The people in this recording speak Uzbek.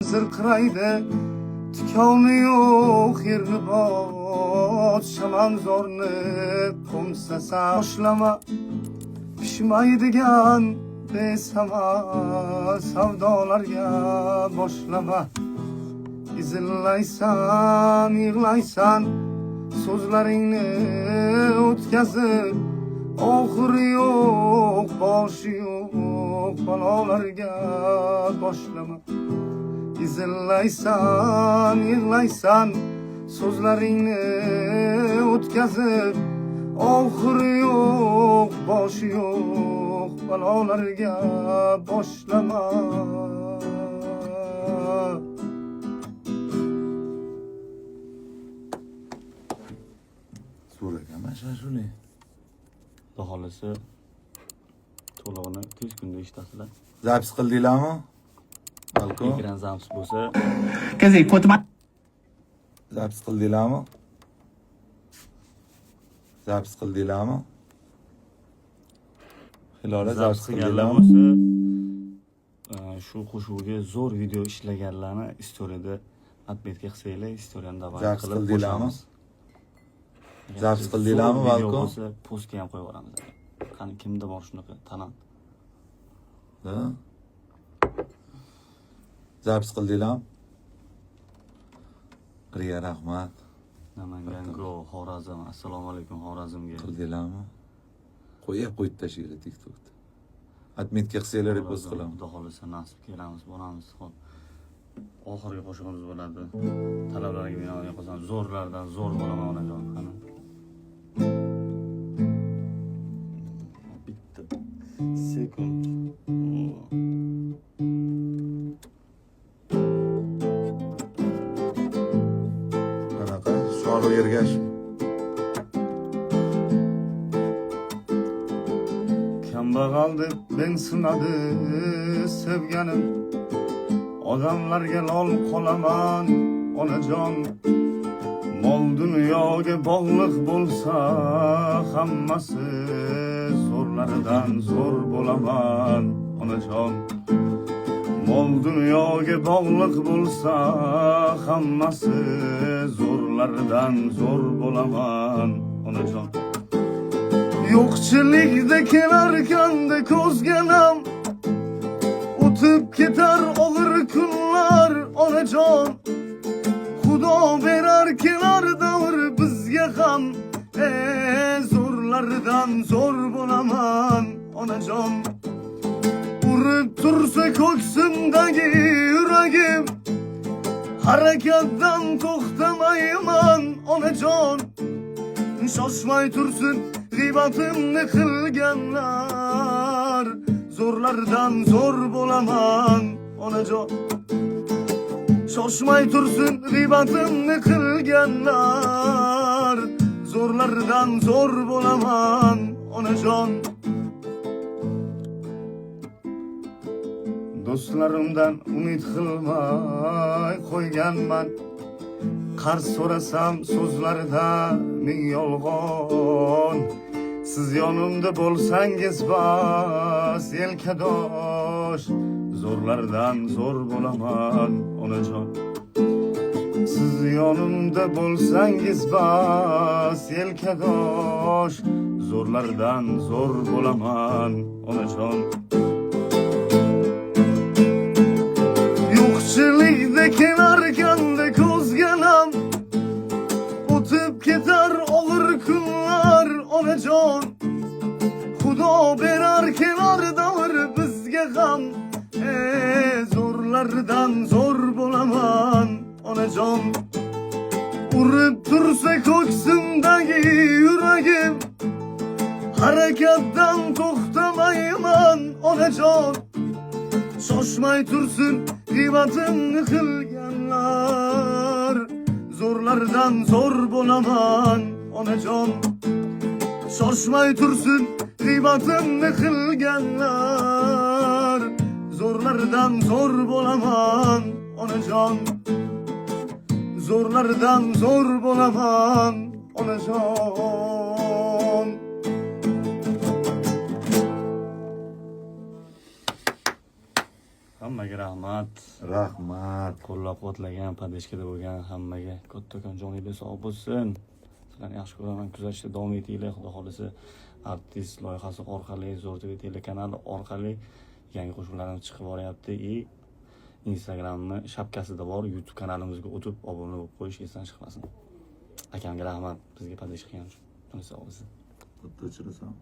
zirqiraydi, tikoni yo'q yerni bot, shamam zorni qo'msasa boshlama, pishmaydigan besama savdolarga boshlama. Izillaysan, yig'laysan, so'zlaringni o'tkazib, oxiri yo'q, boshi yo'q balolarga boshlama. Izillaysan, yig'laysan, so'zlaringni o'tkazib, oxiri yo'q, boshi yo'q balolarga boshlama. So'ragaman shuni. Xudo xolasa to'lig'ini tez kunda eshitasizlar. Zapis qildinglarmi? Balko. Ekran zapis bo'lsa, Zapis qildinglarmi? Zapis qildinglarmi? Hilola zapis qilganlar qildinglarmi? bo'lsa, shu qo'shuvga zo'r video ishlaganlarni istoriyada atmetga qilsanglar, istoriyani davom Zapis qilib qildinglarmi? qo'shamiz. Zapis qildinglarmi, Video balko? bo'lsa, postga ham qo'yib yuboramiz. Qani kimda bor shunaqa talant? Ha? Zapis qildinglarmi? Riya rahmat. Namangan-Go, Xorazm. Assalomu alaykum Xorazmga. Qildinglarmi? Qo'yib tashinglar TikTokda. Atmetga qilsanglar repost qilamiz. Xudo xolasa nasib kelamiz, boramiz. Xo'p. Oxirgi qo'shig'imiz bo'ladi. Talablarga binoan qilsam, zo'rlardan zo'r bo'laman onajon. Qani. Bitta sekund. Qanaqa? Sho'rg'a ergash. Kambag'al deb men sinadi sevganim, odamlarga lol qolaman onajon. Mol dunyoga bog'liq bo'lsa hammasi, zo'rlaridan zo'r bo'laman onajon. Mol dunyoga bog'liq bo'lsa hammasi, zo'rlaridan zo'r bo'laman onajon. Yo'qchilikda kelarganda ko'zganam, o'tib ketar og'ir kunlar onajon. Xudo berar kelar davr bizga ham, zo'rlaridan zo'r bo'laman onajon. Urib tursa ko'ksimdagi yuragim, harakatdan to'xtamayman onajon. Shoshmay tursin g'iybatimni qilganlar, zo'rlardan zo'r bo'laman onajon. Shoshmay tursin g'iybatimni qilganlar, zo'rlardan zo'r bo'laman onajon. Do'stlarimdan umid qilmay qo'yganman, qarz so'rasam so'zlarida ming yolg'on. Siz yonimda bo'lsangiz bas yelkadosh, zo'rlardan zo'r bo'laman onajon. Siz yonimda bo'lsangiz bas yelkadosh, zo'rlardan zo'r bo'laman onajon. Yo'qchilikda kelarganda ko'zganam, o'tib ketar og'ir kunlar onajon. Xudo berar kelar davr bizga ham, zo'rlardan zo'r bo'laman onajon. Urib tursa ko'ksimdagi yuragim, harakatdan to'xtamayman onajon. Shoshmay tursin g'iybatimni qilganlar, zo'rlardan zo'r bo'laman onajon. Shoshmay tursin g'iybatimni qilganlar, zo'rlardan zo'r bo'laman onajon. Zo'rlardan zo'r bo'laman onajon. Hammaga rahmat. Rahmat. Qo'llab-quvvatlagan, poddержкада bo'lgan hammaga kattakon joninglar sog' bo'lsin. Sizlarni yaxshi ko'raman, kuzatishda davom etinglar. Xudo xolisa artist loyihasi orqali, Zo'r TV telekanali orqali yangi qo'shiqlarimiz chiqib boryapti. Instagramni shapkasida bor, YouTube kanalimizga o'tib obuna bo'lib qo'yish esdan chiqmasin. Akamga rahmat, bizga podдержка qilgani uchun. Sog' bo'lsin. Xuddi uchirasan.